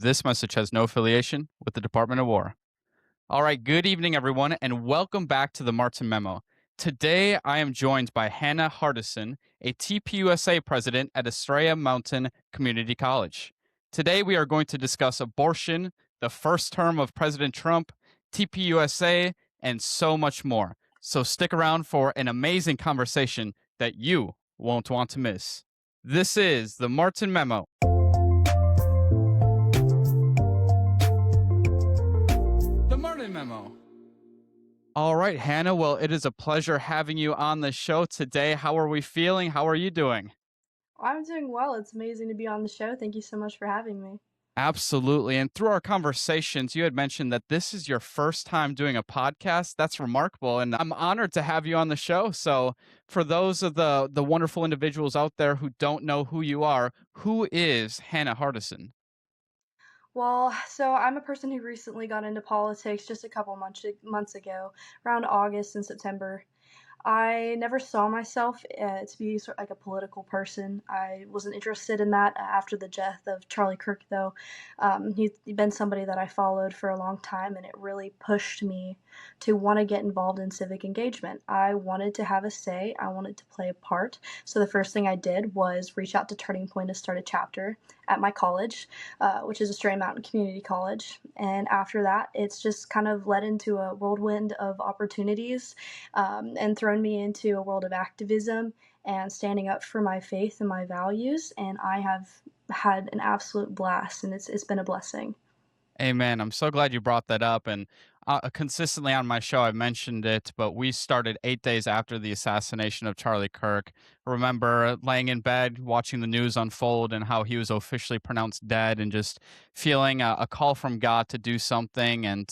This message has no affiliation with the Department of War. All right, good evening, everyone, and welcome back to the Martin Memo. Today, I am joined by Hannah Hardison, a TPUSA president at Estrella Mountain Community College. Today, we are going to discuss abortion, the first term of President Trump, TPUSA, and so much more. So stick around for an amazing conversation that you won't want to miss. This is the Martin Memo. The Martin Memo. All right, Hannah. Well, it is a pleasure having you on the show today. How are we feeling? How are you doing? I'm doing well. It's amazing to be on the show. Thank you so much for having me. Absolutely. And through our conversations, you had mentioned that this is your first time doing a podcast. That's remarkable. And I'm honored to have you on the show. So, for those of the wonderful individuals out there who don't know who you are, who is Hannah Hardison? So I'm a person who recently got into politics just a couple months ago, around August and September. I never saw myself to be sort of like a political person. I wasn't interested in that after the death of Charlie Kirk, though. He's been somebody that I followed for a long time, and it really pushed me to want to get involved in civic engagement. I wanted to have a say, I wanted to play a part. So the first thing I did was reach out to Turning Point to start a chapter at my college, which is Estrella Mountain Community College. And after that, it's just kind of led into a whirlwind of opportunities and thrown me into a world of activism and standing up for my faith and my values. And I have had an absolute blast, and it's been a blessing. Amen. I'm so glad you brought that up. And consistently on my show, I mentioned it, but we started 8 days after the assassination of Charlie Kirk. Remember laying in bed, watching the news unfold and how he was officially pronounced dead, and just feeling a call from God to do something. And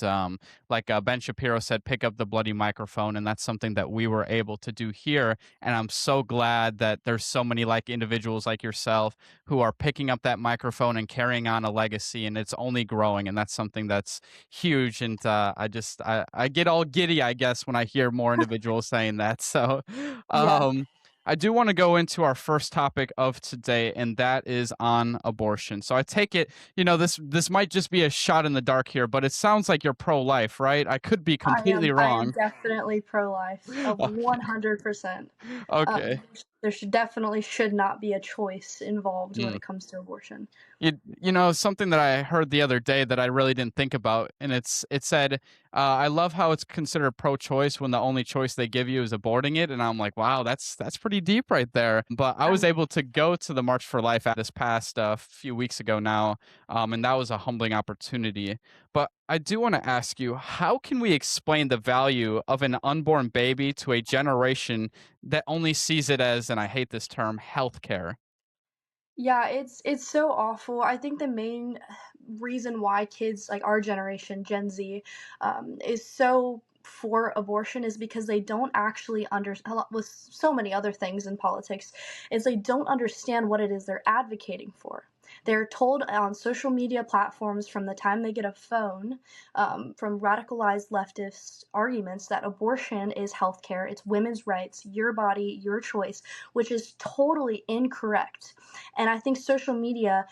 like Ben Shapiro said, pick up the bloody microphone. And that's something that we were able to do here. And I'm so glad that there's so many like individuals like yourself who are picking up that microphone and carrying on a legacy, and it's only growing, and that's something that's huge. And I get all giddy, I guess, when I hear more individuals saying that. So Yeah, um I do want to go into our first topic of today, and that is on abortion. So I take it, this might just be a shot in the dark here, but it sounds like you're pro-life, right? I could be I am. completely I am wrong. definitely pro-life, of 100%. Okay. There should not be a choice involved when Mm. it comes to abortion. Something that I heard the other day that I really didn't think about, and it said, I love how it's considered pro-choice when the only choice they give you is aborting it, and I'm like, wow, that's pretty deep right there. But I was Um, able to go to the March for Life at this past few weeks ago now, and that was a humbling opportunity. But I do want to ask you, how can we explain the value of an unborn baby to a generation that only sees it as, and I hate this term, healthcare? Yeah, it's so awful. I think the main reason why kids like our generation, Gen Z, is so for abortion is because they don't actually understand, with so many other things in politics, is they don't understand what it is they're advocating for. They're told on social media platforms from the time they get a phone, from radicalized leftist arguments, that abortion is healthcare, it's women's rights, your body, your choice, which is totally incorrect. And I think social media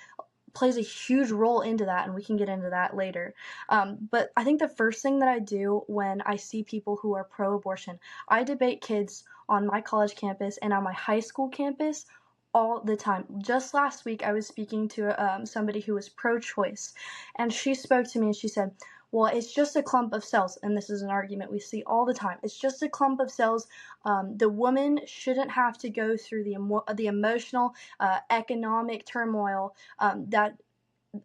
plays a huge role into that, and we can get into that later. But I think the first thing that I do when I see people who are pro abortion, I debate kids on my college campus and on my high school campus all the time. Just last week, I was speaking to somebody who was pro choice, and she spoke to me and she said, well, it's just a clump of cells. And this is an argument we see all the time. It's just a clump of cells. The woman shouldn't have to go through the emotional, economic turmoil that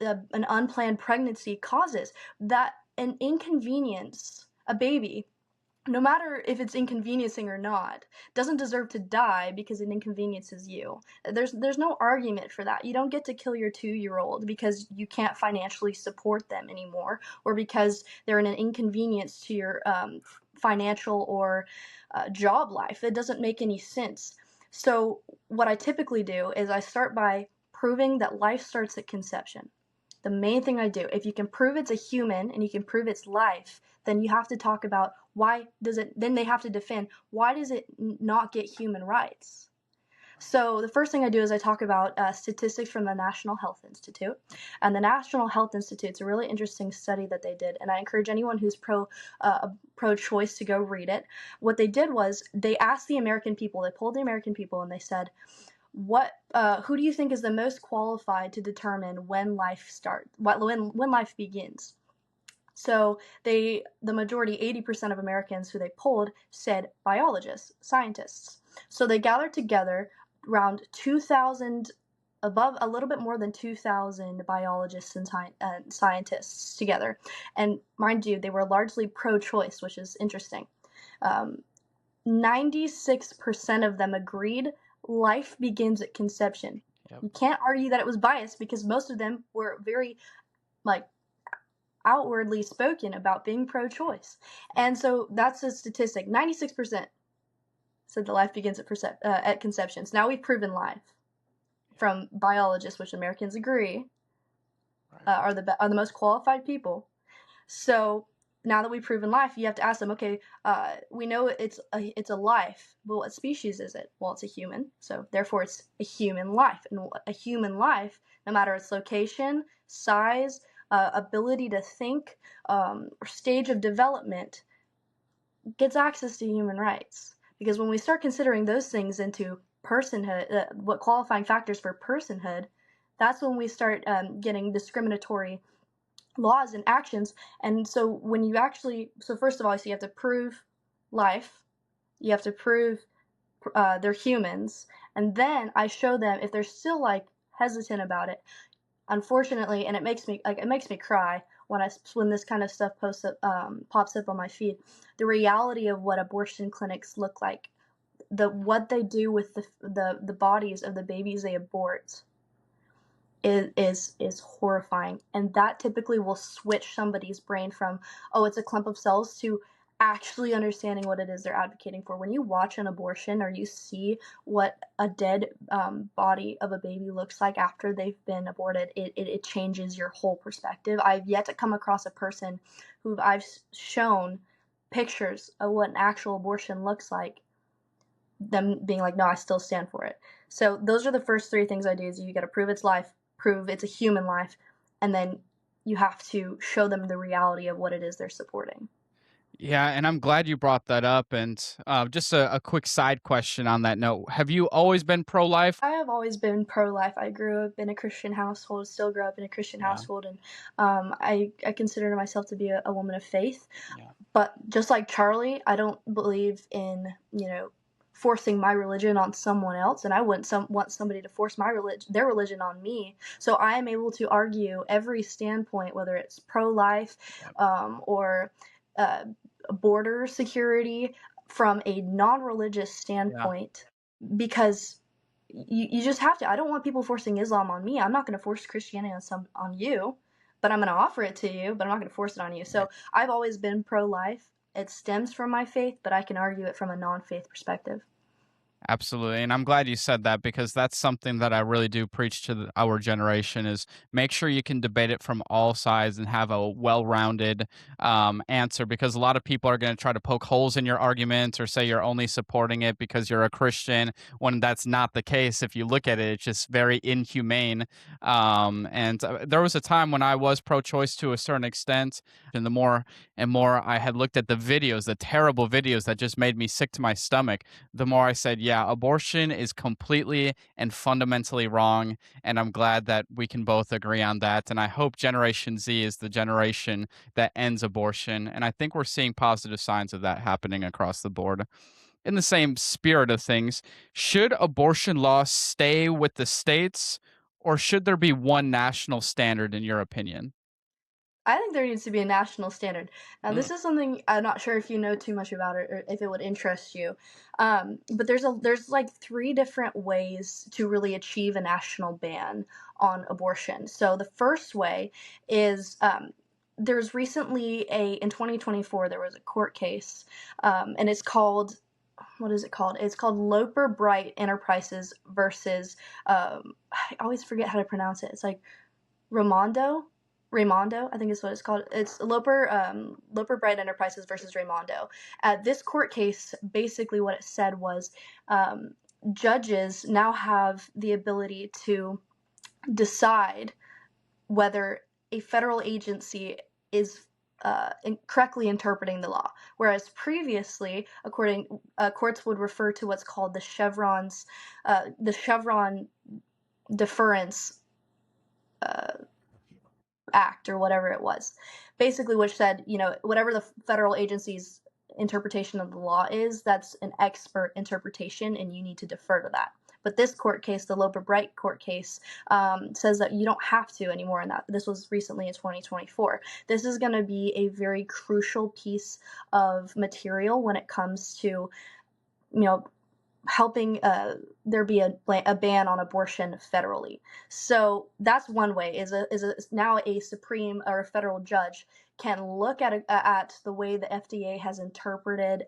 an unplanned pregnancy causes. That an inconvenience, a baby, no matter if it's inconveniencing or not, doesn't deserve to die because it inconveniences you. There's no argument for that. You don't get to kill your 2-year-old because you can't financially support them anymore, or because they're an inconvenience to your financial or job life. It doesn't make any sense. So what I typically do is I start by proving that life starts at conception. The main thing I do, if you can prove it's a human and you can prove it's life, then you have to talk about then they have to defend, why does it not get human rights? So the first thing I do is I talk about statistics from the National Health Institute, and the National Health Institute's a really interesting study that they did, and I encourage anyone who's pro-choice to go read it. What they did was they asked the American people, they polled the American people, and they said, "What? Who do you think is the most qualified to determine when life starts? When life begins?" So the majority, 80% of Americans who they polled said biologists, scientists. So they gathered together around 2,000, above a little bit more than 2,000 biologists and scientists together. And mind you, they were largely pro-choice, which is interesting. 96% of them agreed life begins at conception. Yep. You can't argue that it was biased because most of them were very like outwardly spoken about being pro-choice. Yep. And so that's a statistic. 96% said the life begins at conception. So now we've proven life from biologists, which Americans agree Right. are the most qualified people. So now that we've proven life, you have to ask them, okay, we know it's a life. Well, what species is it? Well, it's a human, so therefore it's a human life. And a human life, no matter its location, size, ability to think, or stage of development, gets access to human rights. Because when we start considering those things into personhood, what qualifying factors for personhood, that's when we start getting discriminatory laws and actions. And so when you actually, so first of all, so you have to prove life, you have to prove they're humans, and then I show them if they're still like hesitant about it. Unfortunately, and it makes me cry when this kind of stuff pops up on my feed. The reality of what abortion clinics look like, what they do with the bodies of the babies they abort is horrifying, and that typically will switch somebody's brain from, oh, it's a clump of cells, to actually understanding what it is they're advocating for. When you watch an abortion or you see what a dead body of a baby looks like after they've been aborted, it changes your whole perspective. I've yet to come across a person who I've shown pictures of what an actual abortion looks like, them being like, no, I still stand for it. So those are the first three things I do: is you got to prove it's life, prove it's a human life, and then you have to show them the reality of what it is they're supporting. Yeah, and I'm glad you brought that up. And just a quick side question on that note: have you always been pro-life? I have always been pro-life. I grew up in a Christian household, still grow up in a Christian Yeah, household, and I consider myself to be a woman of faith. yeah, But just like Charlie, I don't believe in, forcing my religion on someone else, and I wouldn't want somebody to force their religion on me. So I am able to argue every standpoint, whether it's pro-life, yeah, or uh, border security, from a non-religious yeah. standpoint, because you just have to. I don't want people forcing Islam on me. I'm not going to force Christianity on you, but I'm going to offer it to you, but I'm not going to force it on you. Right. So I've always been pro-life. It stems from my faith, but I can argue it from a non-faith perspective. Absolutely. And I'm glad you said that, because that's something that I really do preach to our generation is make sure you can debate it from all sides and have a well-rounded answer, because a lot of people are going to try to poke holes in your argument or say you're only supporting it because you're a Christian, when that's not the case. If you look at it, it's just very inhumane. And there was a time when I was pro-choice to a certain extent, and the more and more I had looked at the videos, the terrible videos that just made me sick to my stomach, the more I said, yeah, abortion is completely and fundamentally wrong. And I'm glad that we can both agree on that. And I hope Generation Z is the generation that ends abortion. And I think we're seeing positive signs of that happening across the board. In the same spirit of things, should abortion laws stay with the states, or should there be one national standard, in your opinion? I think there needs to be a national standard. Now, Mm, this is something I'm not sure if you know too much about it or if it would interest you. But there's like three different ways to really achieve a national ban on abortion. So the first way is, there's recently in 2024 there was a court case, and it's called, what is it called? It's called Loper Bright Enterprises versus, I always forget how to pronounce it. It's like Raimondo. Raimondo, I think is what it's called. It's Loper Bright Enterprises versus Raimondo. This court case, basically what it said was, judges now have the ability to decide whether a federal agency is correctly interpreting the law, whereas previously, courts would refer to what's called the Chevron deference uh, act or whatever it was, basically, which said, whatever the federal agency's interpretation of the law is, that's an expert interpretation, and you need to defer to that. But this court case, the Loper Bright court case, says that you don't have to anymore. And that this was recently in 2024. This is going to be a very crucial piece of material when it comes to, helping there be a ban on abortion federally. So that's one way. Now a supreme or a federal judge can look at the way the FDA has interpreted,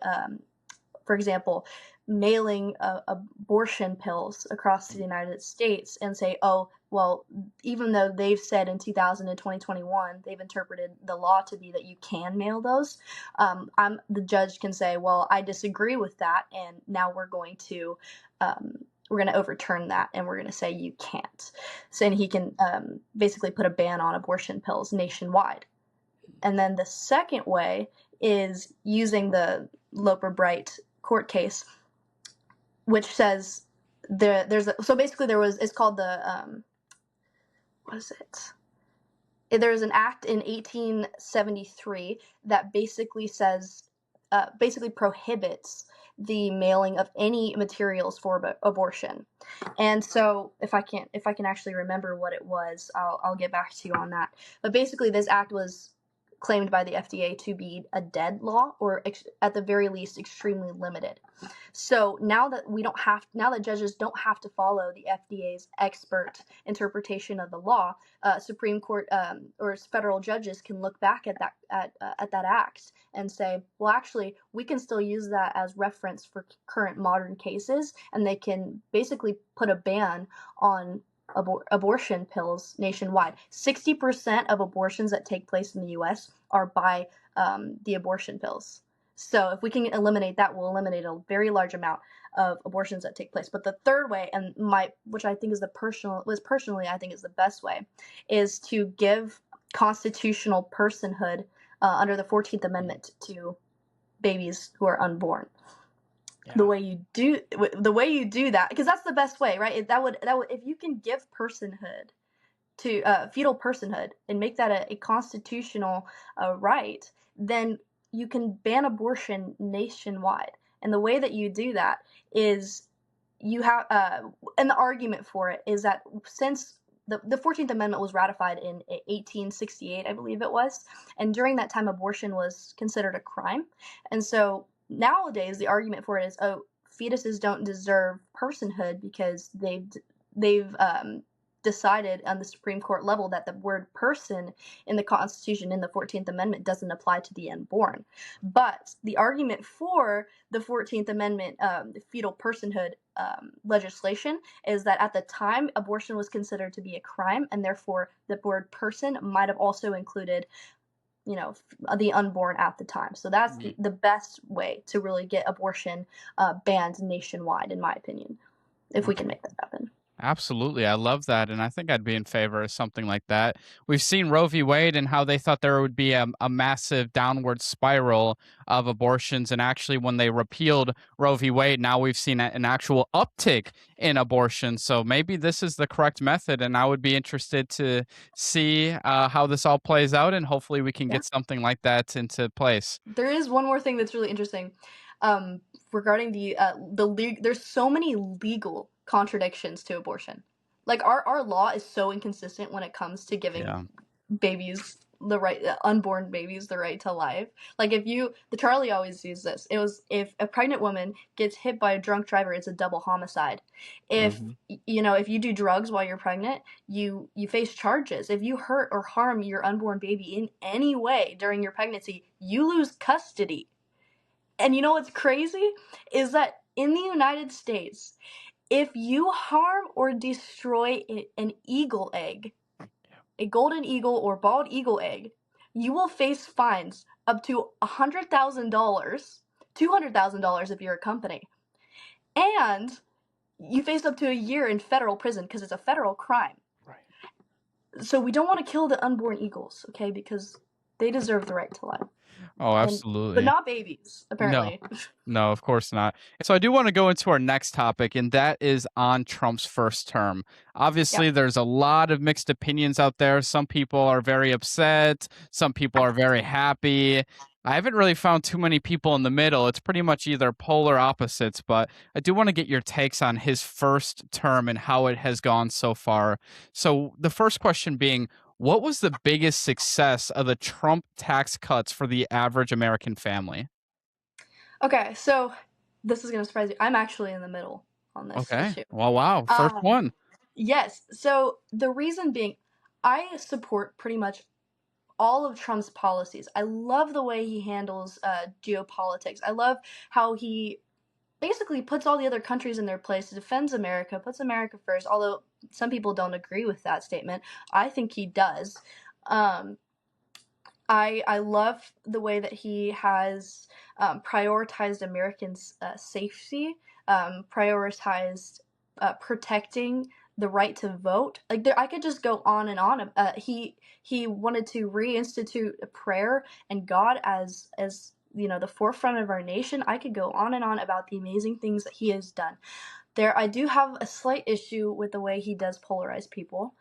for example, mailing abortion pills across the United States and say, oh, well, even though they've said in 2000 and 2021, they've interpreted the law to be that you can mail those, the judge can say, well, I disagree with that, and now we're going to overturn that, and we're going to say you can't. So, and he can basically put a ban on abortion pills nationwide. And then the second way is using the Loper Bright court case, which says it's called the what is it? There's an act in 1873 that basically prohibits the mailing of any materials for abortion. And so if I can actually remember what it was, I'll get back to you on that. But basically, this act was claimed by the FDA to be a dead law, or at the very least extremely limited. So now that judges don't have to follow the FDA's expert interpretation of the law, Supreme Court or federal judges can look back at that act and say, well, actually, we can still use that as reference for current modern cases, and they can basically put a ban on abortion pills nationwide. 60% of abortions that take place in the U.S. are by the abortion pills. So if we can eliminate that, we'll eliminate a very large amount of abortions that take place. But the third way, and which I think is personally I think is the best way, is to give constitutional personhood under the 14th Amendment to babies who are unborn. Yeah. The way you do that, because that's the best way, right? That would if you can give personhood to fetal personhood and make that a constitutional right, then you can ban abortion nationwide. And the way that you do that is you have, and the argument for it is that since the 14th Amendment was ratified in 1868, I believe it was, and during that time abortion was considered a crime. And so nowadays the argument for it is, oh, fetuses don't deserve personhood because they've decided on the Supreme Court level that the word person in the Constitution, in the 14th Amendment, doesn't apply to the unborn. But the argument for the 14th Amendment fetal personhood legislation is that at the time abortion was considered to be a crime, and therefore the word person might have also included the unborn at the time. So that's the best way to really get abortion banned nationwide, in my opinion, if we can make that happen. Absolutely. I love that. And I think I'd be in favor of something like that. We've seen Roe v. Wade and how they thought there would be a massive downward spiral of abortions. And actually, when they repealed Roe v. Wade, now we've seen an actual uptick in abortion. So maybe this is the correct method. And I would be interested to see how this all plays out. And hopefully we can get something like that into place. There is one more thing that's really interesting regarding there's so many legal contradictions to abortion. Like our law is so inconsistent when it comes to giving babies the right, unborn babies, the right to life. Like the Charlie always used this. It was, if a pregnant woman gets hit by a drunk driver, it's a double homicide. If if you do drugs while you're pregnant, you face charges. If you hurt or harm your unborn baby in any way during your pregnancy, you lose custody. And you know what's crazy is that in the United States, if you harm or destroy an eagle egg, a golden eagle or bald eagle egg, you will face fines up to $100,000, $200,000 if you're a company. And you face up to a year in federal prison because it's a federal crime. Right. So we don't want to kill the unborn eagles, okay? Because they deserve the right to life, Oh, and but absolutely. not babies, No. apparently. No, of course not. So I do want to go into our next topic, and that is on Trump's first term. Obviously, Yep. there's a lot of mixed opinions out there. Some people are very upset, some people are very happy. I haven't really found too many people in the middle. It's pretty much either polar opposites, but I do want to get your takes on his first term and how it has gone so far. So, the first question being, what was the biggest success of the Trump tax cuts for the average American family? Okay, so this is gonna surprise you. I'm actually in the middle on this Okay. issue. Well, wow. First Um, one. yes. So the reason being, I support pretty much all of Trump's policies. I love the way he handles geopolitics. I love how he basically puts all the other countries in their place, defends America, puts America first. Although some people don't agree with that statement, I think he does. Um, I love the way that he has prioritized Americans' safety, prioritized protecting the right to vote. Like there, I could just go on and on. He wanted to reinstitute prayer and God as the forefront of our nation. I could go on and on about the amazing things that he has done. There, I do have a slight issue with the way he does polarize people.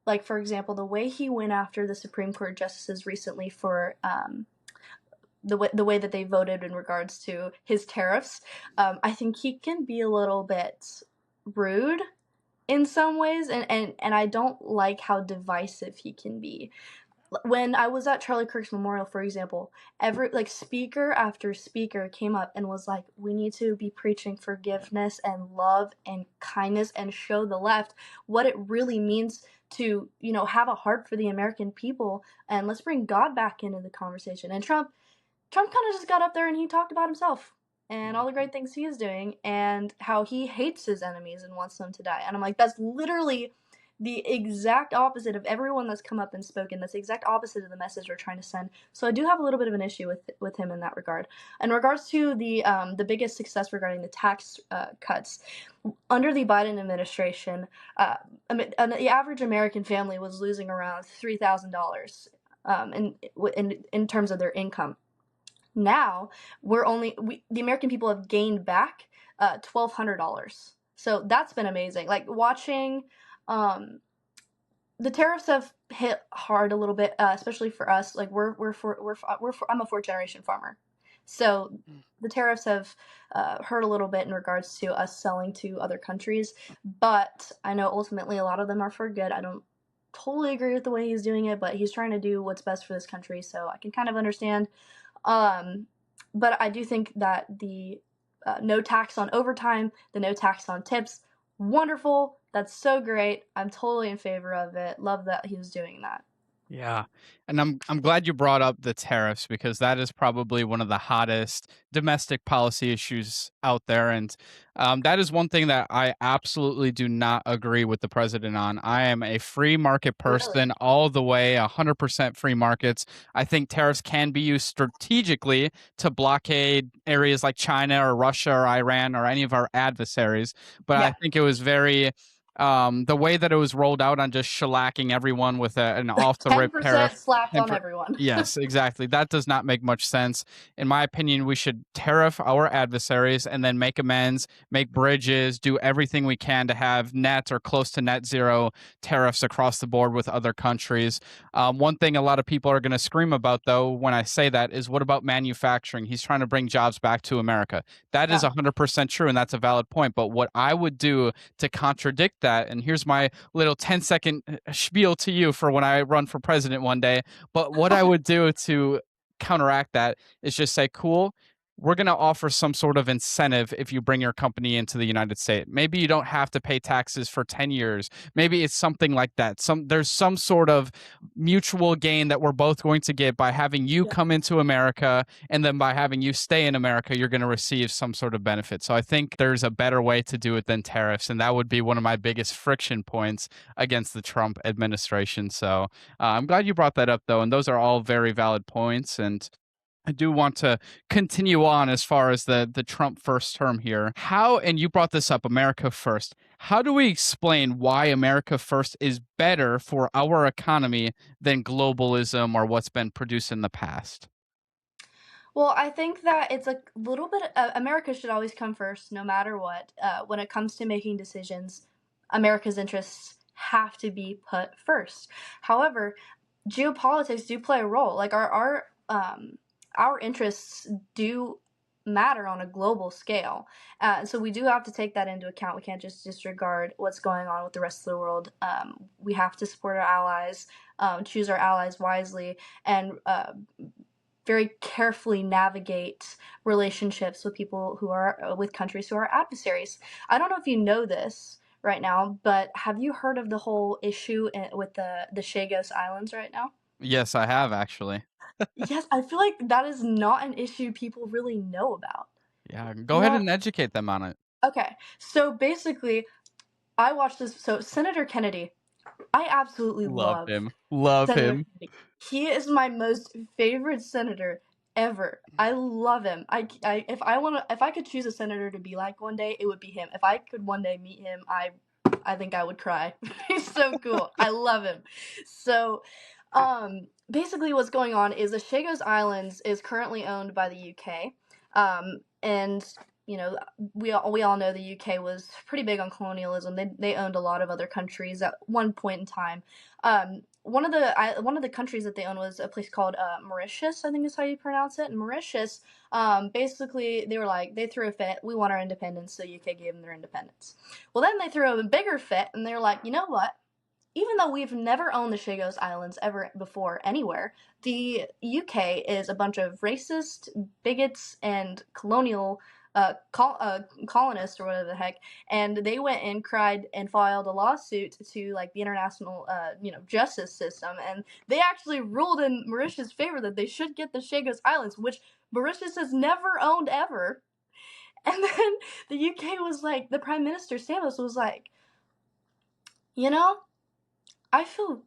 Like for example, the way he went after the Supreme Court justices recently for the way that they voted in regards to his tariffs. I think he can be a little bit rude in some ways, and I don't like how divisive he can be. When I was at Charlie Kirk's memorial, for example, every like speaker after speaker came up and was like, "We need to be preaching forgiveness and love and kindness and show the left what it really means to have a heart for the American people, and let's bring God back into the conversation." And Trump kind of just got up there and he talked about himself and all the Mhm. great things he is doing and how he hates his enemies and wants them to die. And I'm like, that's literally the exact opposite of everyone that's come up and spoken. That's the exact opposite of the message we're trying to send. So I do have a little bit of an issue with him in that regard. In regards to the biggest success regarding the tax cuts under the Biden administration, the average American family was losing around $3,000 in terms of their income. Now the American people have gained back $1,200. So that's been amazing. Like watching um, the tariffs have hit hard a little bit, especially for us. Like I'm a fourth generation farmer, so the tariffs have hurt a little bit in regards to us selling to other countries. But I know ultimately a lot of them are for good. I don't totally agree with the way he's doing it, but he's trying to do what's best for this country, so I can kind of understand. um, but I do think that the no tax on overtime, the no tax on tips, wonderful. That's so great. I'm totally in favor of it. Love that he was doing that. Yeah. And I'm glad you brought up the tariffs because that is probably one of the hottest domestic policy issues out there. And that is one thing that I absolutely do not agree with the president on. I am a free market Really? person all the way, 100% free markets. I think tariffs can be used strategically to blockade areas like China or Russia or Iran or any of our adversaries. But I Yeah. think it was very the way that it was rolled out on just shellacking everyone with an off the rip tariff. 10% slapped And on for everyone. yes, exactly. That does not make much sense. In my opinion, we should tariff our adversaries and then make amends, make bridges, do everything we can to have net or close to net zero tariffs across the board with other countries. One thing a lot of people are going to scream about, though, when I say that is what about manufacturing? He's trying to bring jobs back to America. That is Yeah. 100% true, and that's a valid point. But what I would do to contradict that. And here's my little 10-second spiel to you for when I run for president one day. But what I would do to counteract that is just say, cool, we're going to offer some sort of incentive if you bring your company into the United States. Maybe you don't have to pay taxes for 10 years. Maybe it's something like that. There's some sort of mutual gain that we're both going to get by having you Yeah. come into America, and then by having you stay in America, you're going to receive some sort of benefit. So I think there's a better way to do it than tariffs, and that would be one of my biggest friction points against the Trump administration. So I'm glad you brought that up, though, and those are all very valid points. And I do want to continue on as far as the Trump first term here. How, and you brought this up, America first. How do we explain why America first is better for our economy than globalism or what's been produced in the past? Well, I think that it's a little bit. America should always come first, no matter what. When it comes to making decisions, America's interests have to be put first. However, geopolitics do play a role. Like our interests do matter on a global scale. So we do have to take that into account. We can't just disregard what's going on with the rest of the world. We have to support our allies, choose our allies wisely, and very carefully navigate relationships with people who are with countries who are adversaries. I don't know if you know this right now, but have you heard of the whole issue with the Chagos Islands right now? Yes, I have actually. Yes, I feel like that is not an issue people really know about. Yeah, go ahead Well, and educate them on it. okay. So basically, I watched this. So Senator Kennedy, I absolutely Love love him. Love Senator him. Kennedy. He is my most favorite senator ever. I love him. If I could choose a senator to be like one day, it would be him. If I could one day meet him, I think I would cry. He's so cool. I love him. So, basically, what's going on is the Chagos Islands is currently owned by the UK, and you know we all know the UK was pretty big on colonialism. They owned a lot of other countries at one point in time. One of the countries that they owned was a place called Mauritius, I think is how you pronounce it. And Mauritius, basically, they were like they threw a fit. We want our independence, so UK gave them their independence. Well, then they threw a bigger fit, and they were like, you know what? Even though we've never owned the Chagos Islands ever before anywhere, the UK is a bunch of racist, bigots, and colonists or whatever the heck, and they went and cried and filed a lawsuit to like the international, justice system, and they actually ruled in Mauritius' favor that they should get the Chagos Islands, which Mauritius has never owned ever. And then the UK was like, the Prime Minister Samos was like, you know, I feel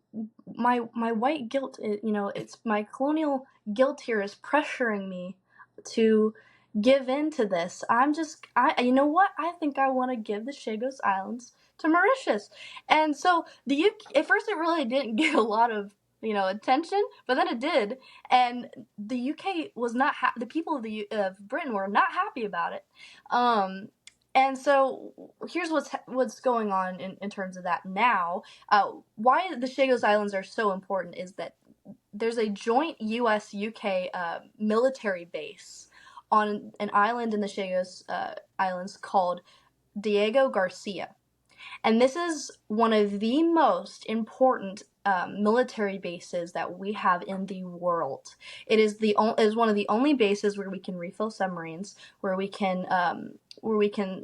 my white guilt, it's my colonial guilt here is pressuring me to give in to this. You know what? I think I want to give the Chagos Islands to Mauritius. And so the UK, at first it really didn't get a lot of, attention, but then it did. And the UK was not, the people of Britain were not happy about it. Um, and so here's what's going on in terms of that now. Why the Chagos Islands are so important is that there's a joint U.S. UK military base on an island in the Chagos Islands called Diego Garcia. And this is one of the most important military bases that we have in the world. It is one of the only bases where we can refill submarines, where we can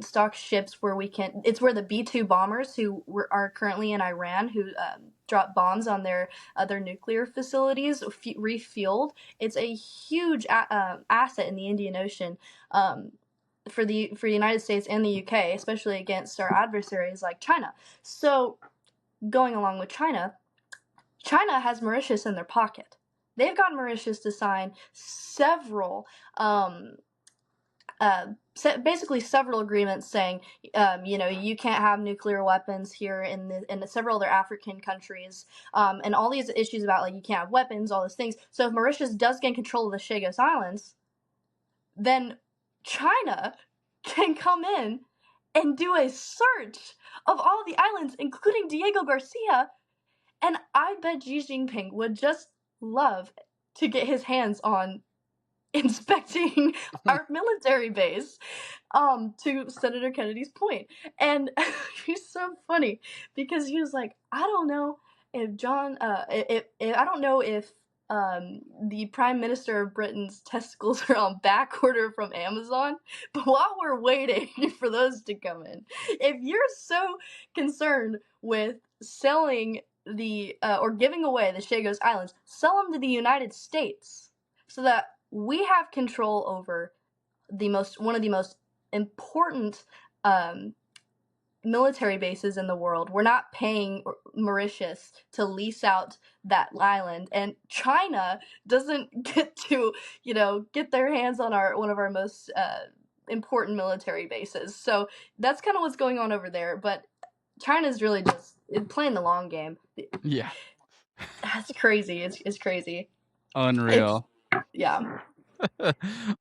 stock ships, where we can. It's where the B-2 bombers are currently in Iran, who drop bombs on their other nuclear facilities, refueled. It's a huge asset in the Indian Ocean. For the United States and the UK, especially against our adversaries like China. So, going along with China, China has Mauritius in their pocket. They've got Mauritius to sign several, basically several agreements saying, you can't have nuclear weapons here in several other African countries, and all these issues about like you can't have weapons, all those things. So if Mauritius does gain control of the Chagos Islands, then China can come in and do a search of all the islands, including Diego Garcia, and I bet Xi Jinping would just love to get his hands on inspecting our military base, to Senator Kennedy's point. And he's so funny because he was like, I don't know if if I don't know if the Prime Minister of Britain's testicles are on back order from Amazon, but while we're waiting for those to come in, if you're so concerned with selling or giving away the Chagos Islands, sell them to the United States so that we have control over one of the most important um, military bases in the world. We're not paying Mauritius to lease out that island, and China doesn't get to, get their hands on our one of our most important military bases. So that's kind of what's going on over there. But China's really just playing the long game. Yeah. That's crazy. It's crazy. It's Unreal. yeah.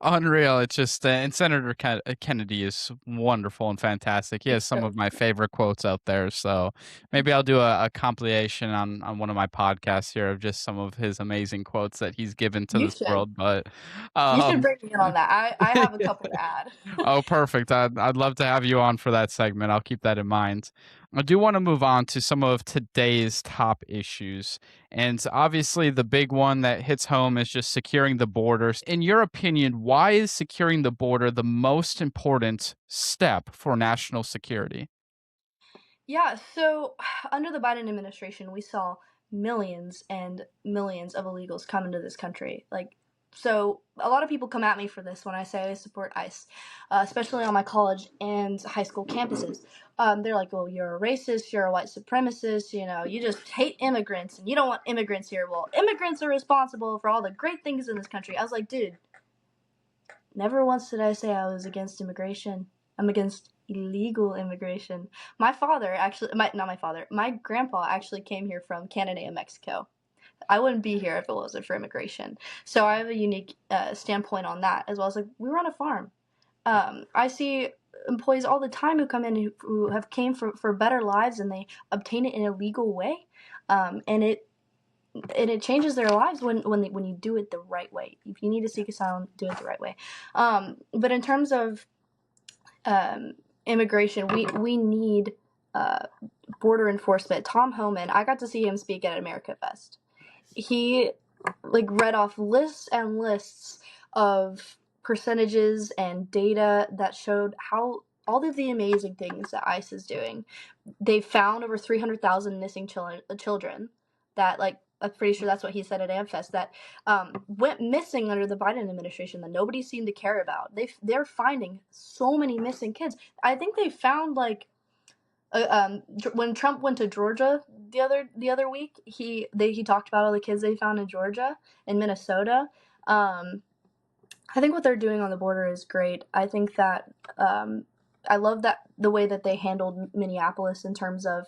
Unreal. It's just, and Senator Kennedy is wonderful and fantastic. He has It's some so of my favorite quotes out there. So maybe I'll do a compilation on one of my podcasts here of just some of his amazing quotes that he's given to you this should world. But you should um, bring me in on that. I have a couple to add. oh, perfect. I'd love to have you on for that segment. I'll keep that in mind. I do want to move on to some of today's top issues. And obviously, the big one that hits home is just securing the borders. In your opinion, why is securing the border the most important step for national security? Yeah, so under the Biden administration, we saw millions and millions of illegals come into this country. So a lot of people come at me for this when I say I support ICE, especially on my college and high school campuses. They're like, "Well, you're a racist, you're a white supremacist, you just hate immigrants and you don't want immigrants here." Well, immigrants are responsible for all the great things in this country. I was like, dude, never once did I say I was against immigration. I'm against illegal immigration. My father actually, not my father, my grandpa actually came here from Canada and Mexico. I wouldn't be here if it wasn't for immigration. So I have a unique standpoint on that, as well as like we were on a farm. I see employees all the time who come in who have came for better lives and they obtain it in a legal way, and it changes their lives when you do it the right way. If you need to seek asylum, do it the right way. But in terms of immigration, we need uh, border enforcement. Tom Homan, I got to see him speak at America Fest. He read off lists and lists of percentages and data that showed how all of the amazing things that ICE is doing. They found over 300,000 missing children that, I'm pretty sure that's what he said at AmFest, that went missing under the Biden administration that nobody seemed to care about. They're finding so many missing kids. I think they found when Trump went to Georgia the other week, he talked about all the kids they found in Georgia and Minnesota. I think what they're doing on the border is great. I think that I love that the way that they handled Minneapolis in terms of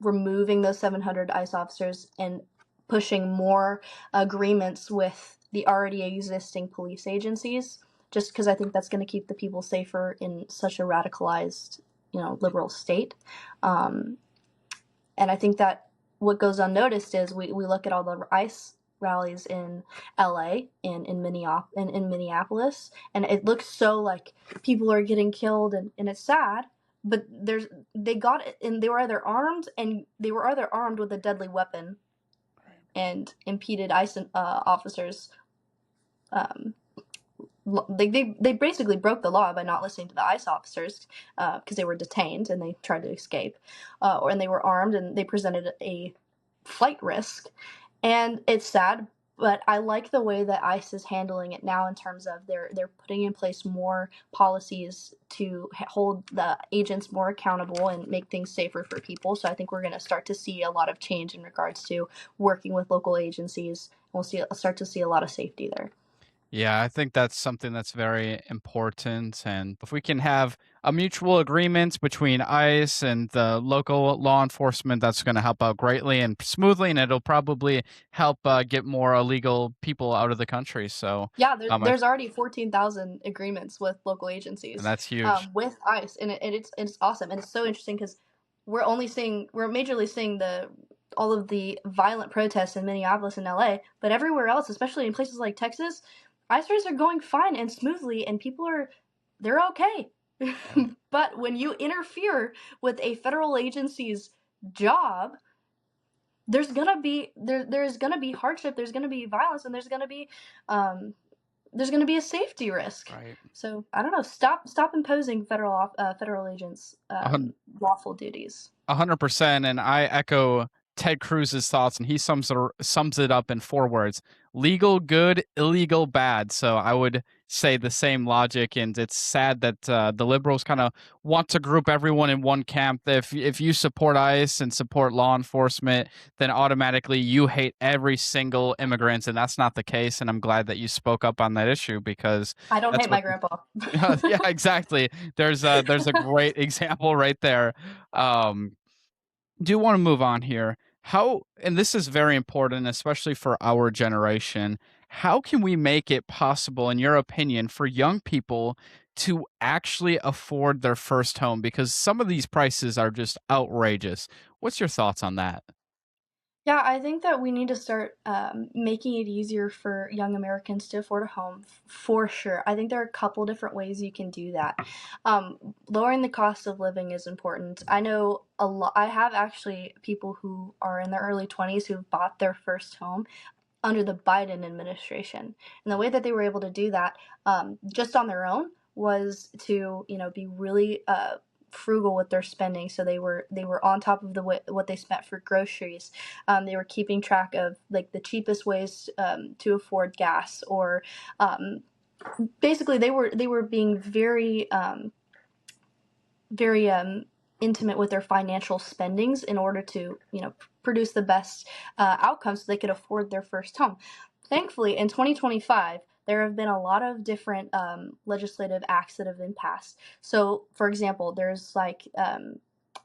removing those 700 ICE officers and pushing more agreements with the already existing police agencies. Just because I think that's going to keep the people safer in such a radicalized, liberal state. Um, and I think that what goes unnoticed is we look at all the ICE rallies in LA and in Minneapolis, and it looks so like people are getting killed, and it's sad. But they got it, and they were either armed with a deadly weapon and impeded ICE officers. Um, they basically broke the law by not listening to the ICE officers because they were detained and they tried to escape, and they were armed and they presented a flight risk. And it's sad, but I like the way that ICE is handling it now in terms of they're putting in place more policies to hold the agents more accountable and make things safer for people. So I think we're going to start to see a lot of change in regards to working with local agencies. Start to see a lot of safety there. Yeah, I think that's something that's very important. And if we can have a mutual agreement between ICE and the local law enforcement, that's going to help out greatly and smoothly, and it'll probably help get more illegal people out of the country. So, Yeah, I there's already 14,000 agreements with local and agencies, that's huge. with ICE, and it's awesome, and it's so interesting because we're majorly seeing the all of the violent protests in Minneapolis and LA, but everywhere else, especially in places like Texas, ICE raids are going fine and smoothly, and they're okay. Right. But when you interfere with a federal agency's job, there's gonna be hardship, there's gonna be violence, and um, there's going to be a safety risk. Right. So I don't know. Stop imposing federal agents A hun- lawful duties. 100%. And I echo Ted Cruz's thoughts, and he sums it up in 4 words: legal good, illegal bad. So I would say the same logic, and it's sad that the liberals kind of want to group everyone in one camp. If you support ICE and support law enforcement, then automatically you hate every single immigrant, and that's not the case. And I'm glad that you spoke up on that issue because I don't that's hate my what. grandpa. Yeah, exactly. There's a great example right there. Um, do want to move on here. How, and this is very important, especially for our generation, how can we make it possible, in your opinion, for young people to actually afford their first home? Because some of these prices are just outrageous. What's your thoughts on that? Yeah, I think that we need to start making it easier for young Americans to afford a home for sure. I think there are a couple different ways you can do that. Lowering the cost of living is important. I know a lot. I have actually people who are in their early 20s who've bought their first home under the Biden administration. And the way that they were able to do that, just on their own, was to be really frugal with their spending. So they were on top of what they spent for groceries. They were keeping track of like the cheapest ways to afford gas, or um, basically they were being very intimate with their financial spendings in order to produce the best outcomes so they could afford their first home. Thankfully, in 2025, there have been a lot of different legislative acts that have been passed. So, for example, there's like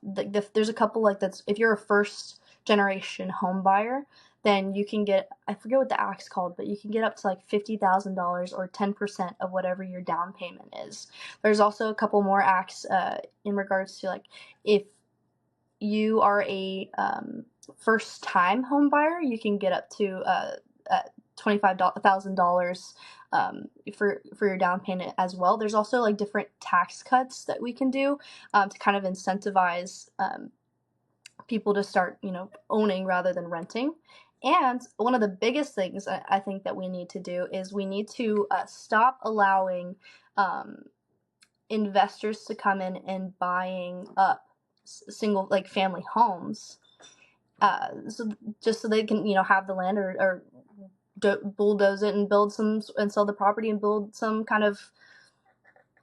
there's a couple like that's if you're a first generation home buyer, then you can get, I forget what the act's called, but you can get up to like $50,000 or 10% of whatever your down payment is. There's also a couple more acts in regards to like if you are a first time home buyer, you can get up to $25,000 for your down payment as well. There's also like different tax cuts that we can do to kind of incentivize people to start owning rather than renting. And one of the biggest things I think that we need to do is we need to stop allowing um, investors to come in and buying up single like family homes, so just so they can have the land, or bulldoze it and build some and sell the property and build some kind of,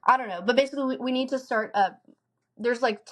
I don't know. But basically, we need to start. There's like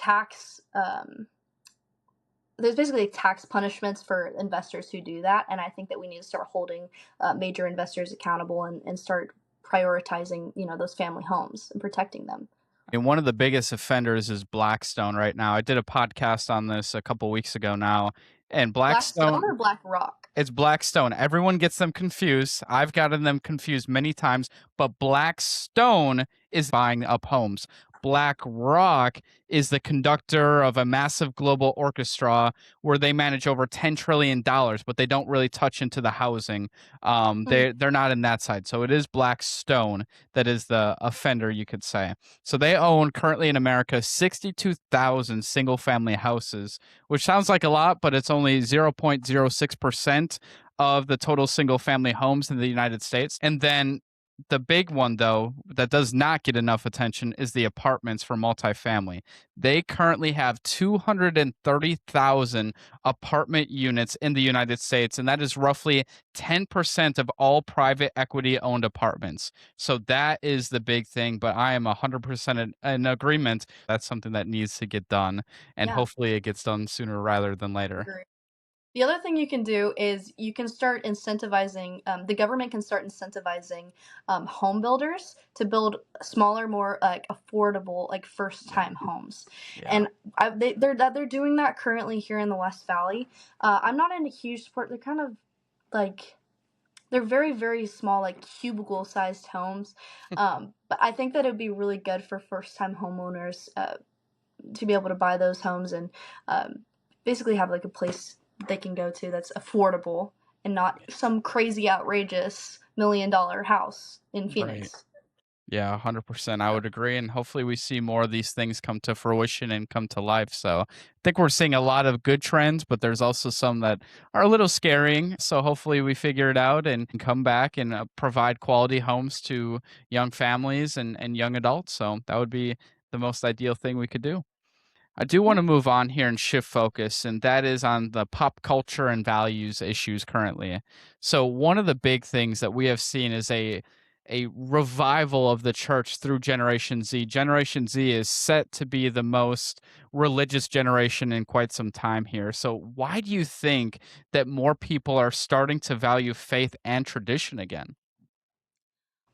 there's basically tax punishments for investors who do that, and I think that we need to start holding major investors accountable, and start prioritizing those family homes and protecting them. And one of the biggest offenders is Blackstone right now. I did a podcast on this a couple weeks ago now, and Blackstone Blackstone. or Blackrock? It's Blackstone. Everyone gets them confused. I've gotten them confused many times, but Blackstone is buying up homes. BlackRock is the conductor of a massive global orchestra where they manage over $10 trillion, but they don't really touch into the housing. Mm. They're not in that side. So it is Blackstone that is the offender, you could say. So they own currently in America 62,000 single family houses, which sounds like a lot, but it's only 0.06% of the total single family homes in the United States. And then the big one, though, that does not get enough attention is the apartments for multifamily. They currently have 230,000 apartment units in the United States, and that is roughly 10% of all private equity owned apartments. So that is the big thing, but I am 100% in agreement. That's something that needs to get done, and Yeah. hopefully it gets done sooner rather than later. Agree. The other thing you can do is you can start incentivizing, the government can start incentivizing home builders to build smaller, more like affordable, like first time homes. Yeah. And they're doing that currently here in the West Valley. I'm not in a huge support. They're kind of like they're very very small, like cubicle sized homes. But I think that it would be really good for first time homeowners to be able to buy those homes and basically have like a place they can go to that's affordable and not some crazy outrageous $1 million house in Right. Phoenix. Yeah, 100%. I would agree. And hopefully we see more of these things come to fruition and come to life. So I think we're seeing a lot of good trends, but there's also some that are a little scaring. So hopefully we figure it out and come back and provide quality homes to young families and young adults. So that would be the most ideal thing we could do. I do want Yeah. to move on here and shift focus, and that is on the pop culture and values issues currently. So one of the big things that we have seen is a revival of the church through Generation Z. Generation Z is set to be the most religious generation in quite some time here. So why do you think that more people are starting to value faith and tradition again?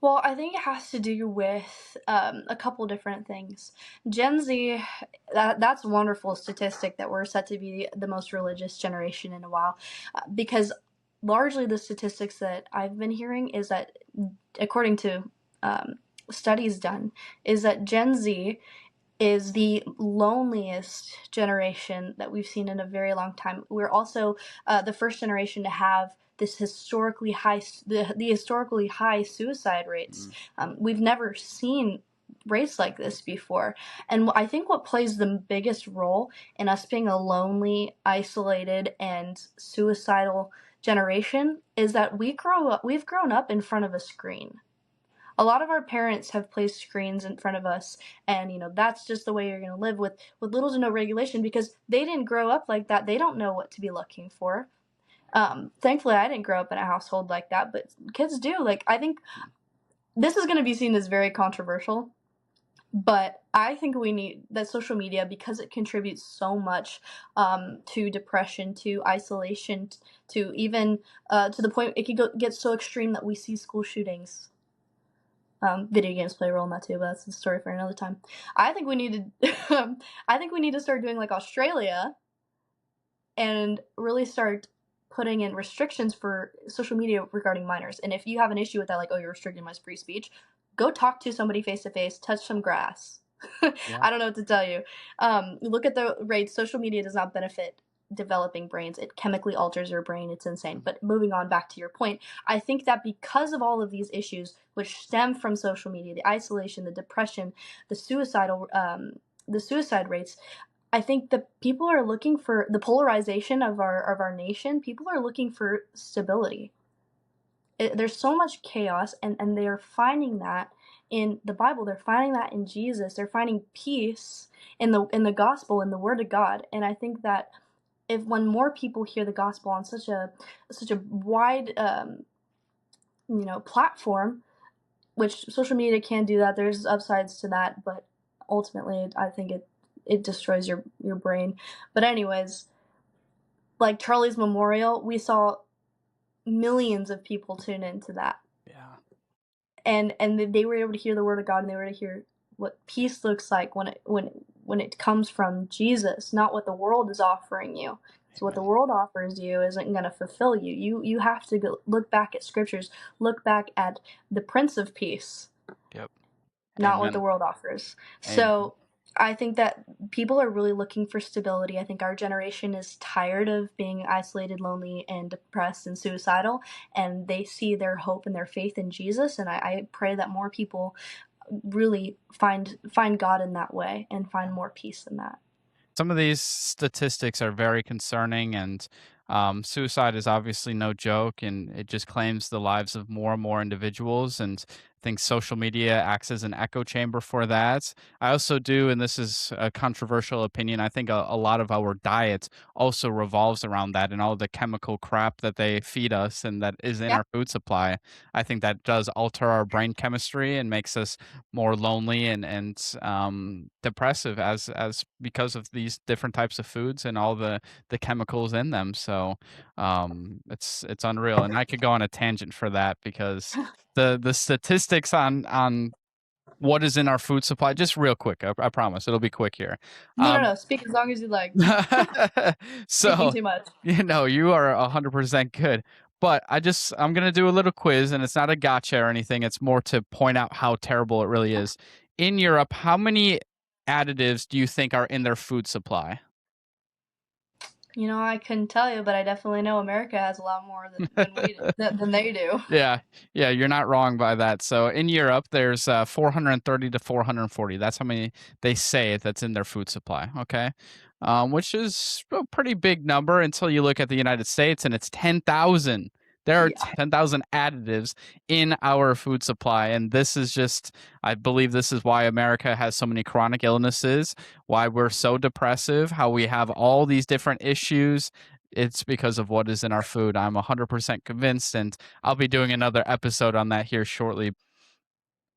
Well, I think it has to do with a couple different things. Gen Z, that's a wonderful statistic that we're set to be the most religious generation in a while, because largely the statistics that I've been hearing is that, according to um, studies done, is that Gen Z is the loneliest generation that we've seen in a very long time. We're also the first generation to have this the historically high suicide rates. Mm, We've never seen rates like this before, and I think what plays the biggest role in us being a lonely, isolated, and suicidal generation is that we've grown up in front of a screen. A lot of our parents have placed screens in front of us, and that's just the way you're going to live, with little to no regulation, because they didn't grow up like that. They don't know what to be looking for. Thankfully I didn't grow up in a household like that, but kids do. Like, I think this is going to be seen as very controversial, but I think we need that social media, because it contributes so much to depression, to isolation, to even to the point it could get so extreme that we see school shootings. Video games play a role in that too, but that's a story for another time. I think we need to, I think we need to start doing like Australia and really start putting in restrictions for social media regarding minors. And if you have an issue with that, like, oh, you're restricting my free speech, go talk to somebody face to face, touch some grass. yeah. I don't know what to tell you. Look at the rates. Social media does not benefit developing brains. It chemically alters your brain. It's insane. But moving on back to your point, I think that because of all of these issues, which stem from social media, the isolation, the depression, the the suicide rates, I think that people are looking for the polarization of our nation. People are looking for stability. There's so much chaos, and they are finding that in the Bible. They're finding that in Jesus. They're finding peace in the gospel, in the Word of God. And I think that if when more people hear the gospel on such a wide platform, which social media can do that, there's upsides to that, but ultimately I think it destroys your brain. But anyways, like Charlie's Memorial, we saw millions of people tune into that, Yeah. and they were able to hear the word of God, and they were able to hear what peace looks like when it comes from Jesus, not what the world is offering you. So what the Amen. world offers you isn't going to fulfill you. You have to look back at scriptures, look back at the Prince of Peace, Yep. not what the Amen. world offers. Amen. So I think that people are really looking for stability. I think our generation is tired of being isolated, lonely, and depressed and suicidal, and they see their hope and their faith in Jesus. And I pray that more people really find God in that way and find more peace in that. Some of these statistics are very concerning, and suicide is obviously no joke, and it just claims the lives of more and more individuals. And I think social media acts as an echo chamber for that. I also do, and this is a controversial opinion, I think a lot of our diet also revolves around that and all the chemical crap that they feed us and that is in Yeah. our food supply. I think that does alter our brain chemistry and makes us more lonely and depressive as because of these different types of foods and all the chemicals in them. So it's unreal, and I could go on a tangent for that because the statistics on what is in our food supply, just real quick, I promise it'll be quick here. No, no, Um, no. Speak as long as you like. Speaking so, too much. you are 100% good. But I'm gonna do a little quiz, and it's not a gotcha or anything. It's more to point out how terrible it really is. In Europe, how many additives do you think are in their food supply? I couldn't tell you, but I definitely know America has a lot more than they do. Yeah, yeah, you're not wrong by that. So in Europe, there's 430 to 440. That's how many they say that's in their food supply. Okay, which is a pretty big number until you look at the United States, and it's 10,000. There are Yeah. 10,000 additives in our food supply. And this is just, I believe this is why America has so many chronic illnesses, why we're so depressive, how we have all these different issues. It's because of what is in our food. I'm 100% convinced. And I'll be doing another episode on that here shortly.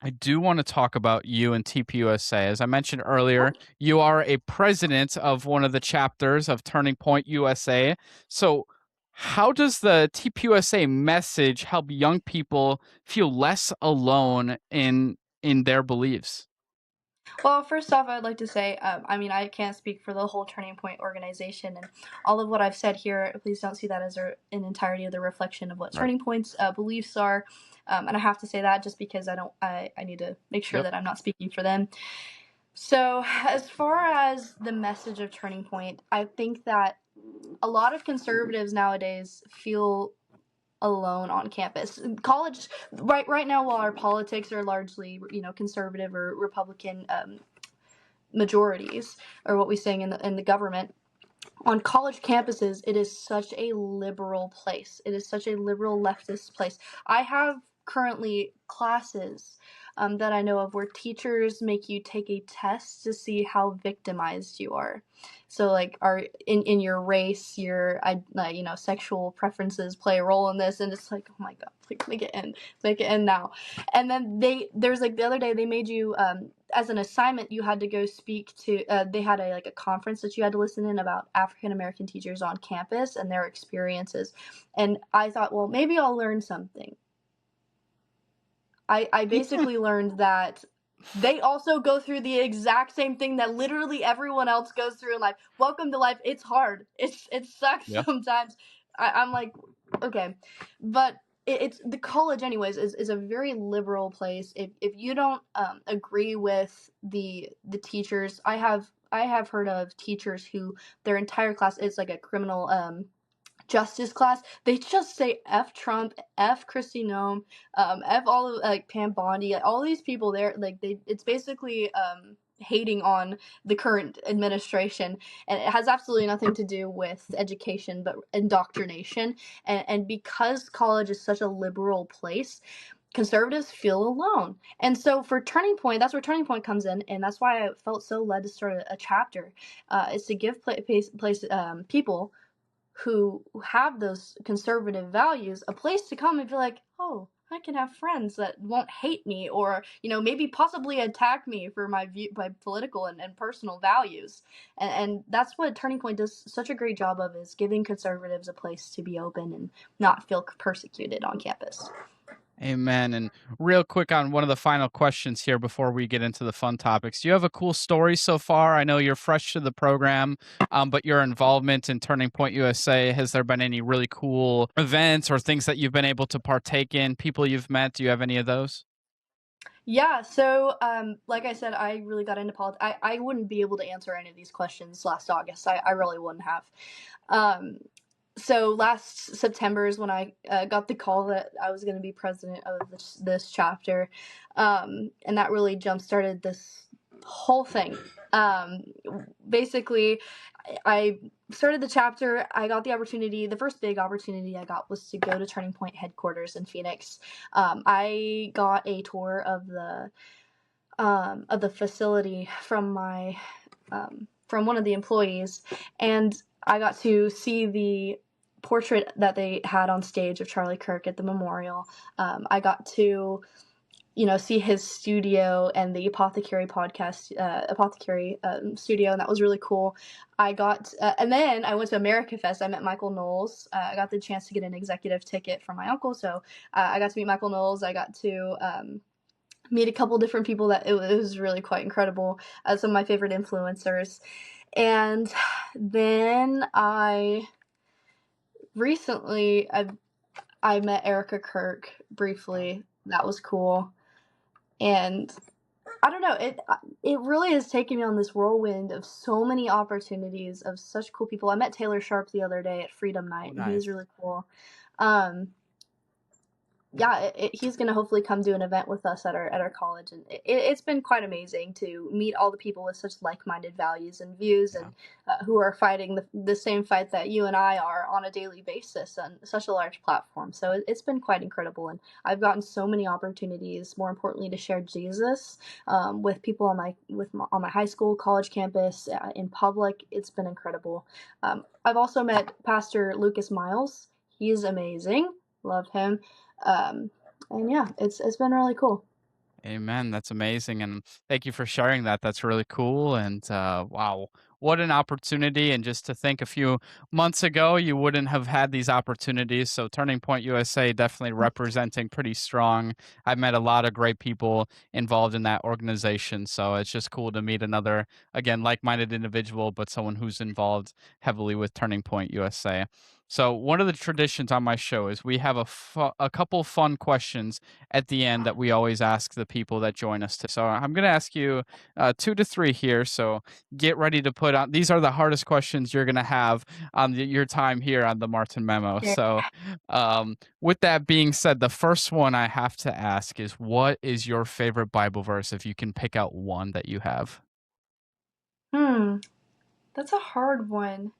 I do want to talk about you and TPUSA. As I mentioned earlier, you are a president of one of the chapters of Turning Point USA. So, how does the TPUSA message help young people feel less alone in their beliefs? Well, first off, I'd like to say, I mean, I can't speak for the whole Turning Point organization, and all of what I've said here. Please don't see that as an entirety of the reflection of what Right. Turning Point's beliefs are. And I have to say that just because I need to make sure Yep. that I'm not speaking for them. So, as far as the message of Turning Point, I think that a lot of conservatives nowadays feel alone on campus. College, right now, while our politics are largely, conservative or Republican majorities, or what we saying in the government, on college campuses, it is such a liberal place. It is such a liberal leftist place. I have currently classes that I know of where teachers make you take a test to see how victimized you are. So, like, are in your race, your sexual preferences play a role in this, and it's like, oh my god, please make it end now. And then there's like the other day they made you as an assignment you had to go speak to they had a conference that you had to listen in about African American teachers on campus and their experiences, and I thought, well, maybe I'll learn something. I basically learned that they also go through the exact same thing that literally everyone else goes through in life. Welcome to life. It's hard. It sucks Yeah. sometimes. I'm like, okay, but it's the college anyways is a very liberal place. If you don't agree with the teachers, I have heard of teachers who their entire class is like a criminal justice class, they just say F Trump, F Kristi Noem, F all of like Pam Bondi, all these people there, like it's basically hating on the current administration, and it has absolutely nothing to do with education but indoctrination. And because college is such a liberal place, conservatives feel alone. And so for Turning Point, that's where Turning Point comes in, and that's why I felt so led to start a chapter. Is to give people who have those conservative values a place to come and feel like, oh, I can have friends that won't hate me or, maybe possibly attack me for my political and personal values. And that's what Turning Point does such a great job of, is giving conservatives a place to be open and not feel persecuted on campus. Amen. And real quick on one of the final questions here before we get into the fun topics. Do you have a cool story so far? I know you're fresh to the program, but your involvement in Turning Point USA, has there been any really cool events or things that you've been able to partake in, people you've met? Do you have any of those? Yeah, so like I said, I really got into politics. I wouldn't be able to answer any of these questions last August. I really wouldn't have. Um, so last September is when I got the call that I was going to be president of this chapter, and that really jump started this whole thing. Um, Basically, I started the chapter. I got the opportunity. The first big opportunity I got was to go to Turning Point headquarters in Phoenix. I got a tour of the facility from my from one of the employees, and I got to see the portrait that they had on stage of Charlie Kirk at the memorial. I got to see his studio and the apothecary studio, and that was really cool. And then I went to America Fest. I met Michael Knowles. I got the chance to get an executive ticket from my uncle, so I got to meet Michael Knowles. I got to meet a couple different people that it was really quite incredible. Some of my favorite influencers. And then I met Erica Kirk briefly. That was cool. And I don't know, it really has taken me on this whirlwind of so many opportunities of such cool people. I met Taylor Sharp the other day at Freedom Oh, Night, and he was nice. really cool. Um, yeah, he's gonna hopefully come do an event with us at our college, and it's been quite amazing to meet all the people with such like-minded values and views, Yeah. and who are fighting the same fight that you and I are on a daily basis on such a large platform. So it's been quite incredible, and I've gotten so many opportunities. More importantly, to share Jesus with people on on my high school, college campus, in public. It's been incredible. I've also met Pastor Lucas Miles. He's amazing. Love him. Um, and yeah, it's been really cool. Amen. That's amazing. And thank you for sharing that. That's really cool. And wow, what an opportunity. And just to think a few months ago, you wouldn't have had these opportunities. So, Turning Point USA definitely representing pretty strong. I've met a lot of great people involved in that organization. So, it's just cool to meet another, again, like minded individual, but someone who's involved heavily with Turning Point USA. So, one of the traditions on my show is we have a couple fun questions at the end that we always ask the people that join us to. So I'm going to ask you two to three here. So get ready to put on. These are the hardest questions you're going to have on your time here on the Martin Memo. Yeah. So with that being said, the first one I have to ask is, what is your favorite Bible verse? If you can pick out one that you have. Hmm, that's a hard one.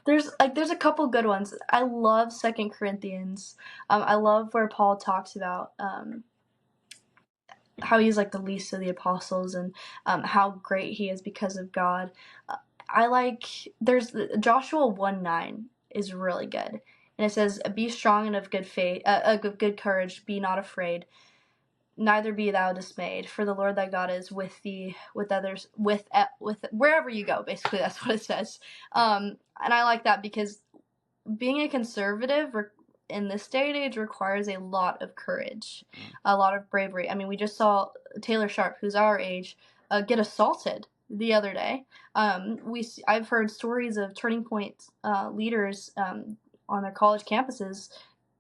There's a couple good ones. I love Second Corinthians. I love where Paul talks about how he's like the least of the apostles, and how great he is because of God. Uh, I like there's Joshua 1:9 is really good, and it says, "Be strong and of good faith, of good courage. Be not afraid. Neither be thou dismayed, for the Lord thy God is with thee, with others, with wherever you go." Basically, that's what it says. And I like that because being a conservative in this day and age requires a lot of courage, Mm. a lot of bravery. I mean, we just saw Taylor Sharp, who's our age, get assaulted the other day. I've heard stories of Turning Point leaders on their college campuses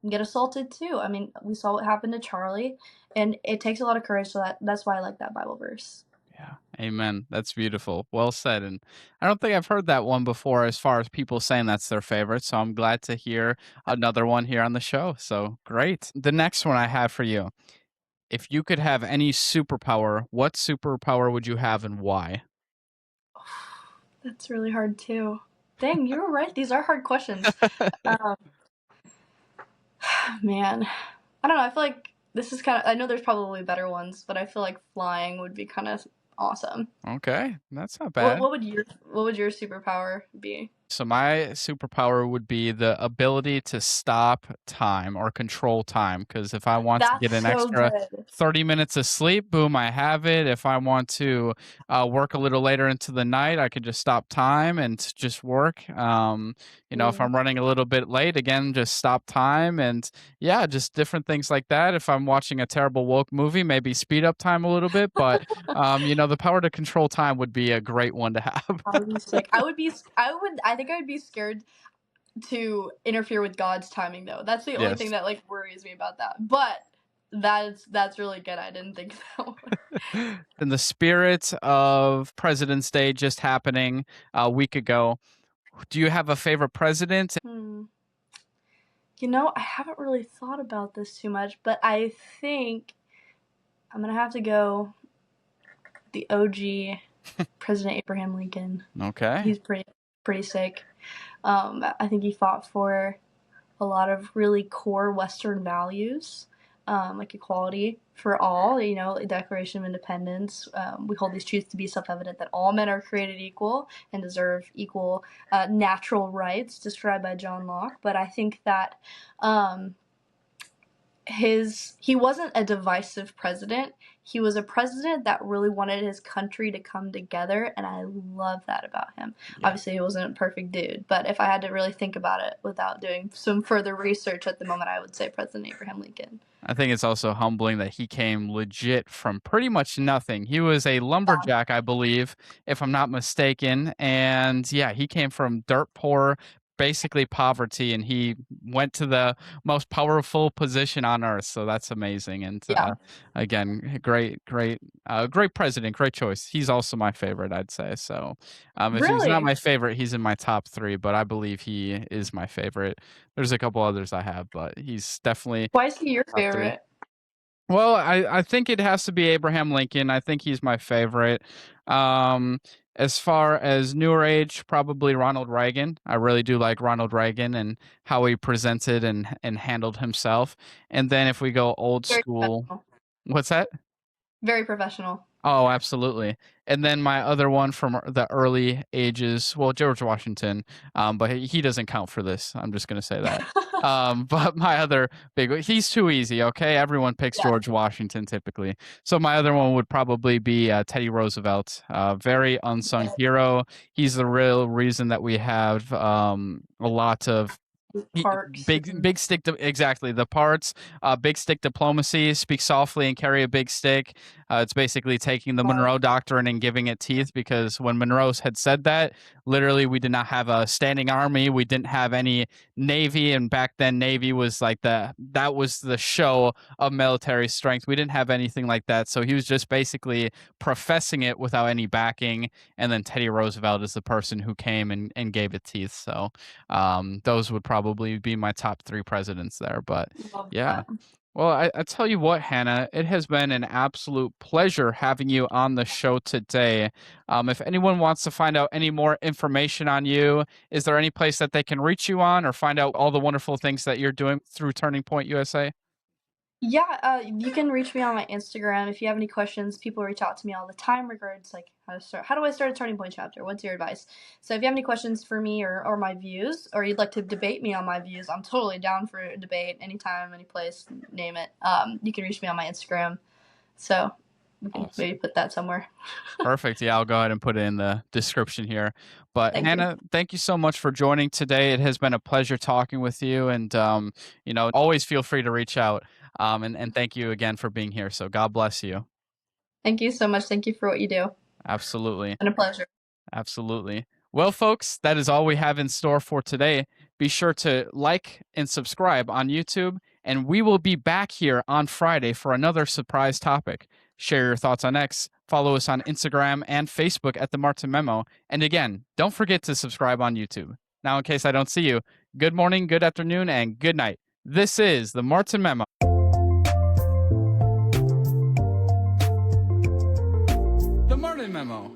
get assaulted too. I mean, we saw what happened to Charlie, and it takes a lot of courage. So that's why I like that Bible verse. Yeah. Amen. That's beautiful. Well said. And I don't think I've heard that one before as far as people saying that's their favorite. So I'm glad to hear another one here on the show. So great. The next one I have for you. If you could have any superpower, what superpower would you have and why? That's really hard too. Dang, you were right. These are hard questions. Um, Man, I don't know. I feel like this is kind of. I know there's probably better ones, but I feel like flying would be kind of awesome. Okay. That's not What bad. what would your superpower be? So my superpower would be the ability to stop time or control time. Because if I want to That's get an so extra good. 30 minutes of sleep, boom, I have it. If I want to work a little later into the night, I could just stop time and just work. If Mm. I'm running a little bit late, again, just stop time. And yeah, just different things like that. If I'm watching a terrible woke movie, maybe speed up time a little bit. But, the power to control time would be a great one to have. I would be sick. I would be. I would. I think I would be scared to interfere with God's timing, though. That's the only thing Yes. that like worries me about that. But that's really good. I didn't think of that one. In the spirit of President's Day just happening a week ago, do you have a favorite president? Hmm. I haven't really thought about this too much, but I think I'm gonna have to go the OG President Abraham Lincoln. Okay. He's pretty sick. I think he fought for a lot of really core Western values, like equality for all. The Declaration of Independence. We hold these truths to be self-evident that all men are created equal and deserve equal natural rights, described by John Locke. But I think that um, he wasn't a divisive president. He was a president that really wanted his country to come together, and I love that about him. Yeah. Obviously, he wasn't a perfect dude, but if I had to really think about it without doing some further research at the moment, I would say President Abraham Lincoln. I think it's also humbling that he came legit from pretty much nothing. He was a Yeah. lumberjack, I believe, if I'm not mistaken. And yeah, he came from dirt poor basically poverty, and he went to the most powerful position on earth. So that's amazing. And Yeah. again, great president, great choice. He's also my favorite, I'd say. So if he's not Really? my favorite, he's in my top three. But I believe he is my favorite. There's a couple others I have, but he's definitely Why is he your top three. favorite? Well, I think it has to be Abraham Lincoln. I think he's my favorite. Um, as far as newer age, probably Ronald Reagan. I really do like Ronald Reagan and how he presented and handled himself. And then if we go old Very school, professional. what's that? Very professional. Oh, absolutely. And then my other one from the early ages, well, George Washington, but he doesn't count for this. I'm just gonna say that. But my other he's too easy. Okay, everyone picks Yeah. George Washington typically. So my other one would probably be Teddy Roosevelt. Very unsung hero. He's the real reason that we have a lot of Parks and big stick exactly the parts, big stick diplomacy, speak softly and carry a big stick. It's basically taking the wow. Monroe Doctrine and giving it teeth, because when Monroe had said that, literally we did not have a standing army, we didn't have any navy, and back then navy was like that was the show of military strength. We didn't have anything like that, so he was just basically professing it without any backing. And then Teddy Roosevelt is the person who came and gave it teeth. So those would probably be my top three presidents there. But Love yeah. that. Well, I tell you what, Hannah, it has been an absolute pleasure having you on the show today. If anyone wants to find out any more information on you, is there any place that they can reach you on or find out all the wonderful things that you're doing through Turning Point USA? Yeah, you can reach me on my Instagram if you have any questions. People reach out to me all the time regards like how do I start a turning point chapter? What's your advice? So if you have any questions for me or my views, or you'd like to debate me on my views, I'm totally down for a debate anytime, any place, name it. You can reach me on my Instagram. So we can Awesome. maybe put that somewhere. Perfect. Yeah, I'll go ahead and put it in the description here. But Thank you. Hannah, thank you so much for joining today. It has been a pleasure talking with you, and always feel free to reach out. And thank you again for being here. So God bless you. Thank you so much. Thank you for what you do. Absolutely. It's been a pleasure. Absolutely. Well, folks, that is all we have in store for today. Be sure to like and subscribe on YouTube, and we will be back here on Friday for another surprise topic. Share your thoughts on X, follow us on Instagram and Facebook at the Martin Memo, and again, don't forget to subscribe on YouTube. Now, in case I don't see you, good morning, good afternoon, and good night. This is the Martin Memo. The Martin Memo.